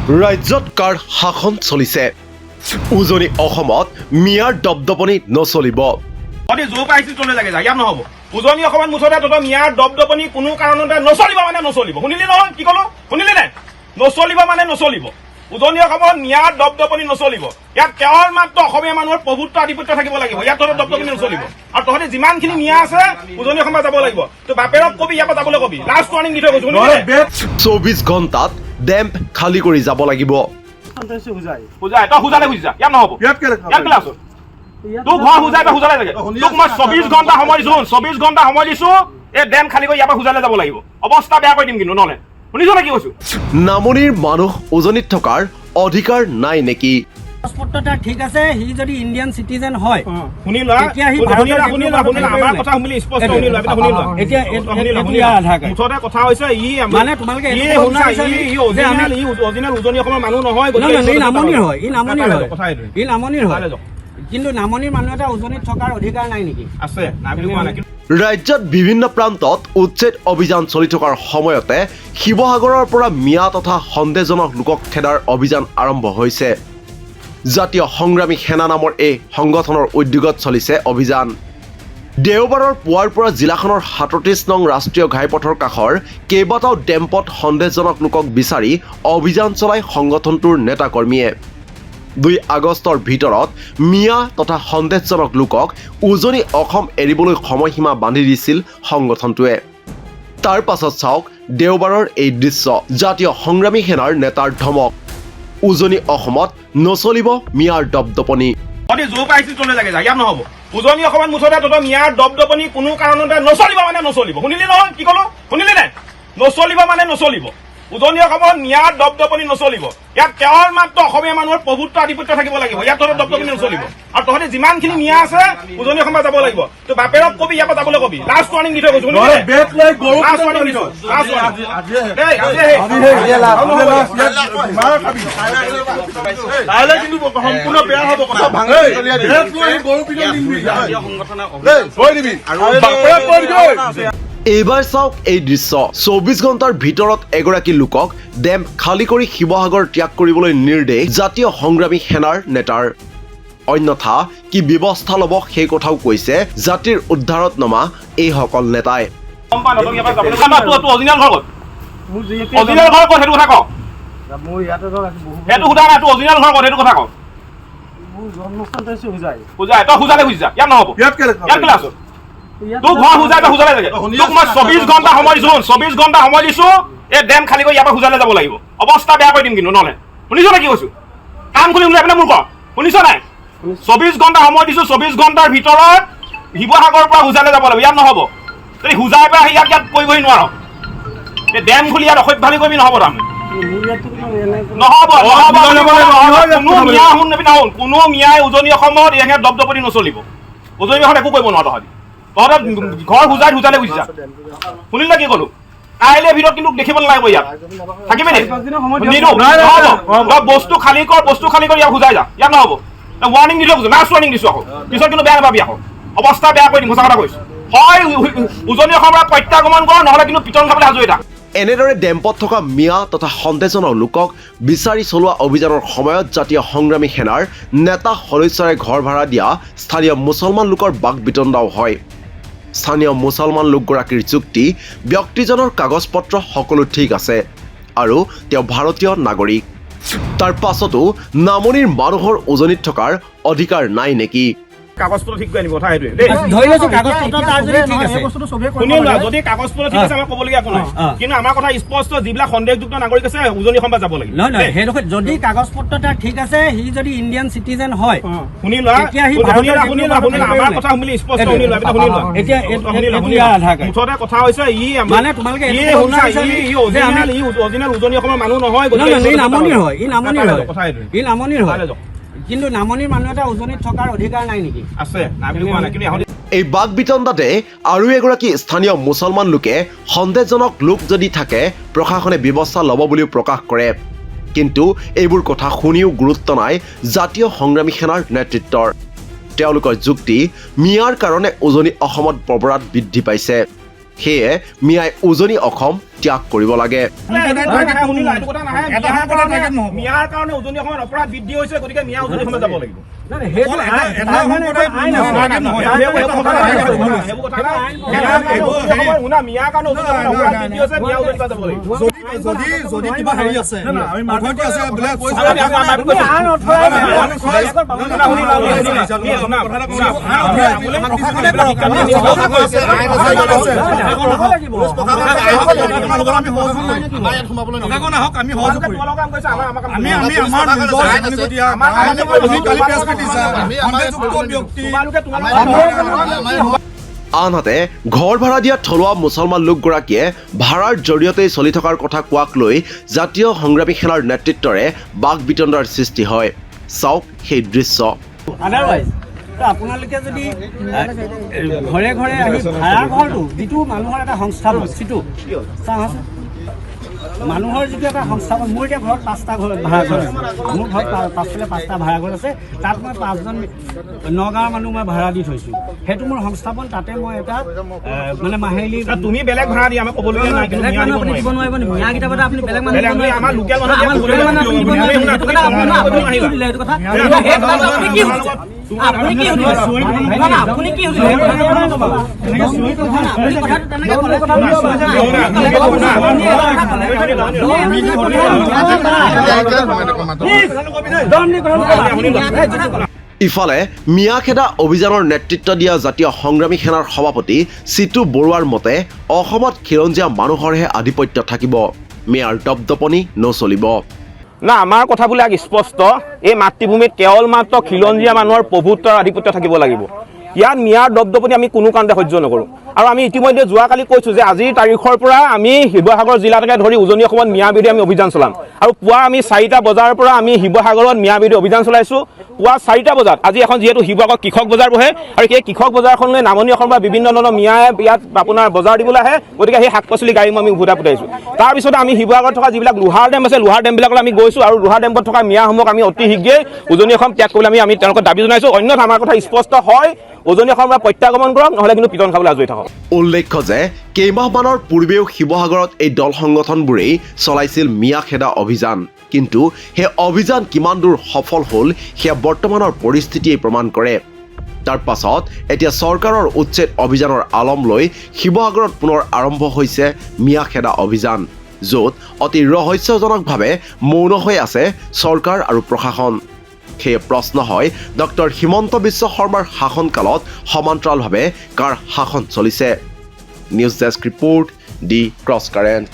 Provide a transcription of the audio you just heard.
ৰাজ্যত কাৰ শাসন চলিছে উজনি অসমত মিয়াৰ দপদপনি নচলিব যদি জোৰ পাইছিল চলে লাগে যায় ইয়াত নহব উজনি অসমত মুঠতে তত মিয়াৰ দপদপনি কোনো কাৰণতে নচলিব মানে নচলিব শুনিলি নহয় কি কলো শুনিলি নাই নচলিব মানে নচলিব উজনি অসমত মিয়াৰ দপদপনি নচলিব ইয়াত কেৱল মাত্ৰ অসমীয়া মানুহৰ প্ৰভুত্ব আধিপত্য থাকিব লাগিব ইয়াত তহঁতৰ দপদপনি নচলিব আৰু তহঁতে যিমানখিনি মিয়া আছে উজনি অসমত যাব লাগিব তো বাপেৰক কবি ইয়াৰ পৰা যাবলৈ কবি লাষ্ট ৱাৰ্ণিং দি থৈ গৈছো 24 ঘণ্টাত ডেম্প খালী কৰি যাব লাগিব বুজাই তই বুজালে বুজিছা ইয়াত নহব ইয়াত কেলে আছো তোক ঘৰ বুজাই তই বুজালে লাগে তোক মই 24 ঘণ্টা সময় দিছো 24 ঘণ্টা সময় দিছো এই ডেম খালী কৰি ইয়াৰ পৰা বুজালে যাব লাগিব অৱস্থা বেয়া কৰি দিম কিন্তু নহলে শুনিছ নে কি কৈছো নামনিৰ মানুহ উজনিত থকাৰ অধিকাৰ নাই নেকি পাছপৰ্টটা ঠিক আছে হি যদি ইণ্ডিয়ান সিটিজেন হয় শুনিলা আমাৰ কথা শুনিলি স্পষ্ট শুনিলা এতিয়া এতিয়া আধাৰ কাৰ্ড মুঠতে কথা হৈছে ই মানে তোমালোকে ই অৰিজিনেল উজনি অসমৰ মানুহ নহয় ই নামনিৰ হয় ই নামনিৰ হয় কিন্তু নামনিৰ মানুহ এটা উজনিত থকাৰ অধিকাৰ নাই নেকি আছে নাই বুলি কোৱা নাই ৰাজ্যত বিভিন্ন প্ৰান্তত উচ্ছেদ অভিযান চলি থকাৰ সময়তে শিৱসাগৰৰ পৰা মিয়া তথা সন্দেহজনক লোকক খেদাৰ অভিযান আৰম্ভ হৈছে জাতীয় সংগ্ৰামী সেনা নামৰ এই সংগঠনৰ উদ্যোগত চলিছে অভিযান দেওবাৰৰ পুৱাৰ পৰা জিলাখনৰ ৩৭ নং ৰাষ্ট্ৰীয় ঘাইপথৰ কাষৰ কেইবাটাও ডেম্পত সন্দেহজনক লোকক বিচাৰি অভিযান চলাই সংগঠনটোৰ নেতাকৰ্মীয়ে 2 আগষ্টৰ ভিতৰত মিয়া তথা সন্দেহজনক লোকক উজনি অসম এৰিবলৈ সময়সীমা বান্ধি দিছিল সংগঠনটোৱে তাৰ পাছত চাওক দেওবাৰৰ এই দৃশ্য জাতীয় সংগ্ৰামী সেনাৰ নেতাৰ ধমক উজনি অসমত নচলিব মিয়াৰ দপদপনি যদি জোৰ পাইছিল চলে লাগে যায় ইয়াত নহব উজনি অসমত মুঠতে তত মিয়াৰ দপদপনি কোনো কাৰণতে নচলিব মানে নচলিব শুনিলি নহয় কি কলো শুনিলি নাই নচলিব মানে নচলিব উজনি অসমত মিয়াৰ দপদপনি নচলিব ইয়াত কেৱল মাত্ৰ অসমীয়া মানুহৰ প্ৰভুত্ব আধিপত্য থাকিব লাগিব ইয়াত তহঁতৰ দপদপনি নচলিব আৰু তহঁতে যিমানখিনি মিয়া আছে উজনি অসমত যাব লাগিব তো বাপেৰক কবি ইয়াৰ পৰা যাবলৈ কবি লাষ্ট ৱাৰ্ণিং দি থৈ গৈছো সম্পূৰ্ণ বেয়া হ'ব কথা ভাঙে এইবাৰ চাওক এই দৃশ্য 24 ঘণ্টাৰ ভিতৰত এগৰাকী লোকক ডেম্প খালী কৰি শিৱসাগৰ ত্যাগ কৰিবলৈ নিৰ্দেশ জাতীয় সংগ্ৰামী সেনাৰ নেতাৰ অন্যথা কি ব্যৱস্থা ল'ব সেই কথাও কৈছে জাতিৰ উদ্ধাৰত নমা এইসকল নেতাই তোক ঘৰ বুজাই তই বুজালে লাগে তোক মই 24 ঘণ্টা সময় দিছো 24 ঘণ্টা সময় দিছো এই ডেম খালী কৰি ইয়াৰ পৰা বুজালে যাব লাগিব অৱস্থা বেয়া কৰি দিম কিন্তু নহলে শুনিছ নে কি কৈছো কাম খুলি উলিয়াই পেলাই মোৰ ক শুনিছ নাই 24 ঘণ্টা সময় দিছো 24 ঘণ্টাৰ ভিতৰত শিৱসাগৰৰ পৰা বুজালে যাব লাগিব ইয়াত নহব যদি বুজাই পেলাই ইয়াত কৰিবহি নোৱাৰ এই ডেম খুলি ইয়াত অসভ্যালি কৰিবি নহব তাৰমানে কোনো মিয়াই উজনি অসমত ইয়াত দপদপনি নচলিব উজনি অসমত একো কৰিব নোৱাৰ তহঁতৰ ঘৰ বুজালে বুজিছা শুনিল না কি কলো কাইলৈ ভিতৰত কিন্তু দেখিব নালাগিব ইয়াত থাকিবি বস্তু খালী কৰ ইয়াত বুজাই যা ইয়াত নহব ৱাৰ্ণিং দিলো লাষ্ট ৱাৰ্ণিং দিছো আকৌ পিছত কিন্তু বেয়া নাপাবি আকৌ অৱস্থা বেয়া কৰি দিম সঁচা কথা কৈছো হয় উজনি অসমৰ পৰা প্ৰত্যাগমন কৰ নহলে কিন্তু পিটন খাবলৈ সাজু এটা এনেদৰে ডেম্পত থকা মিয়া তথা সন্দেহজনক লোকক বিচাৰি চলোৱা অভিযানৰ সময়ত জাতীয় সংগ্ৰামী সেনাৰ নেতা সদস্যৰে ঘৰ ভাড়া দিয়া স্থানীয় মুছলমান লোকৰ বাক বিতণ্ডাও হয় স্থানীয় মুছলমান লোকগৰাকীৰ যুক্তি ব্যক্তিজনৰ কাগজ পত্ৰ সকলো ঠিক আছে আৰু তেওঁ ভাৰতীয় নাগৰিক তাৰ পাছতো নামনিৰ মানুহৰ উজনিত থকাৰ অধিকাৰ নাই নেকি কাগজপত্ৰ ঠিক কৰি আনিব কথা সেইটোৱে ধৰি লৈছো কাগজপত্ৰ তাৰ যদি ঠিক আছে শুনিলা যদি কাগজপত্ৰ ঠিক আছে আমাৰ ক'বলগীয়া একো নাই কিন্তু আমাৰ কথা স্পষ্ট যিবিলাক সন্দেহযুক্ত নাগৰিক আছে উজনি অসম যাব লাগিব নহয় সেইডোখৰ যদি কাগজপত্ৰটা ঠিক আছে হি যদি ইণ্ডিয়ান সিটিজেন হয় শুনিলা আমাৰ কথা শুনিলি স্পষ্ট শুনিলা এতিয়া এতিয়া আধাৰ কাৰ্ড মুঠতে কথা হৈছে ই মানে তোমালোকে অৰিজিনেল উজনি অসমৰ মানুহ নহয় ই নামনিৰ হয় কিন্তু নামনিৰ মানুহ এটা উজনিত থকাৰ অধিকাৰ নাই নেকি আছে নাই বুলি কোৱা নাই কিন্তু এই বাক বিতণ্ডাতে আৰু এগৰাকী স্থানীয় মুছলমান লোকে সন্দেহজনক লোক যদি থাকে প্ৰশাসনে ব্যৱস্থা ল'ব বুলিও প্ৰকাশ কৰে কিন্তু এইবোৰ কথা শুনিও গুৰুত্ব নাই জাতীয় সংগ্ৰামী সেনাৰ নেতৃত্বৰ তেওঁলোকৰ যুক্তি মিয়াৰ কাৰণে উজনি অসমত প্ৰবৰাধ বৃদ্ধি পাইছে সেয়ে মিয়াই উজনি অসম ত্যাগ কৰিব লাগে। মিয়াৰ কাৰণে উজনি অসমত অপৰাধ বৃদ্ধি হৈছে, গতিকে মিয়া উজনি অসমত যাব লাগিব। যদি কিবা হেৰি আছে আনহাতে ঘৰ ভাড়া দিয়া থলুৱা মুছলমান লোকগৰাকীয়ে ভাড়াৰ জৰিয়তেই চলি থকাৰ কথা কোৱাক লৈ জাতীয় সংগ্ৰামী সেনাৰ নেতৃত্বৰে বাক বিতণ্ডাৰ সৃষ্টি হয়। চাওক সেই দৃশ্য। আপোনালোকে যদি ঘৰে ঘৰে আহি ভাড়া ঘৰটো যিটো মানুহৰ এটা সংস্থাপন, যিটো মানুহৰ যিটো এটা সংস্থাপন, মোৰ এতিয়া ঘৰত 5টা ঘৰ ভাড়া ঘৰ আছে, মোৰ ঘৰত পাছফালে 5টা ভাড়া ঘৰ আছে, তাত মই 5জন নগাঁৱৰ মানুহ মই ভাড়া দি থৈছোঁ। সেইটো মোৰ সংস্থাপন, তাতে মই এটা মানে মাহিলী। তুমি বেলেগ ভাড়া দিয়া, আমি ক'বলগীয়া নাই, বেলেগ মানুহ আপুনি দিব নোৱাৰিব নি? মিয়া কিতাপতে আপুনি বেলেগ মানুহ আমাৰ লোকেল মানুহ ইফালে মিয়াখেদা অভিযানৰ নেতৃত্ব দিয়া জাতীয় সংগ্ৰামী সেনাৰ সভাপতি চিতু বৰুৱাৰ মতে অসমত খিলঞ্জীয়া মানুহৰহে আধিপত্য থাকিব, মিয়াৰ দপদপনি নচলিব। না, আমাৰ কথাবিলাক স্পষ্ট। এই মাতৃভূমিত কেৱল মাত্ৰ খিলঞ্জীয়া মানুহৰ প্ৰভুত্বৰ আধিপত্য থাকিব লাগিব। ইয়াত মিয়াৰ দপদপনি আমি কোনো কাৰণতে সহ্য নকৰোঁ। আৰু আমি ইতিমধ্যে যোৱাকালি কৈছোঁ যে আজিৰ তাৰিখৰ পৰা আমি শিৱসাগৰ জিলালৈকে ধৰি উজনি অসমত মিয়া বিৰোধী আমি অভিযান চলাম। আৰু পুৱা আমি 4টা বজাৰ পৰা আমি শিৱসাগৰত মিয়া বিৰোধী অভিযান চলাইছোঁ। পুৱা 4টা বজাত আজি এখন যিহেতু শিৱসাগৰ কৃষক বজাৰ বহে, আৰু সেই কৃষক বজাৰখনলৈ নামনি অসমৰ পৰা বিভিন্ন ধৰণৰ মিয়াই ইয়াত আপোনাৰ বজাৰ দিবলৈ আহে, গতিকে সেই শাক পাচলি গাড়ী আমি উভতাই পঠাইছোঁ। তাৰপিছত আমি শিৱসাগৰত থকা যিবিলাক লোহাৰ ডেম আছে, লোহাৰ ডেমবিলাকলৈ আমি গৈছোঁ, আৰু লোহাৰ ডেমত থকা মিয়াসমূহক আমি অতি শীঘ্ৰেই উজনি অসম ত্যাগ কৰিবলৈ আমি তেওঁলোকক দাবী জনাইছোঁ। অন্যথা আমাৰ কথা স্পষ্ট হয়, উজনি অসমৰ পৰা প্ৰত্যাগমন কৰক, নহ'লে কিন্তু পিটন খাবলৈ আজৰি থাকক। উল্লেখ্য যে কেইমাহমানৰ পূৰ্বেও শিৱসাগৰত এই দল সংগঠনবোৰেই চলাইছিল মিয়াখেদা অভিযান, কিন্তু সেই অভিযান কিমান দূৰ সফল হ'ল সেয়া বৰ্তমানৰ পৰিস্থিতিয়ে প্ৰমাণ কৰে। তাৰ পাছত এতিয়া চৰকাৰৰ উচ্ছেদ অভিযানৰ আলম লৈ শিৱসাগৰত পুনৰ আৰম্ভ হৈছে মিয়াখেদা অভিযান, য'ত অতি ৰহস্যজনকভাৱে মৌন হৈ আছে চৰকাৰ আৰু প্ৰশাসন। সেয়ে প্ৰশ্ন হয়, ডক্টৰ হিমন্ত বিশ্ব শৰ্মাৰ শাসনকালত সমান্তৰালভাৱে কাৰ শাসন চলিছে? নিউজ ডেস্ক ৰিপৰ্ট, দি ক্ৰছ কাৰেণ্ট।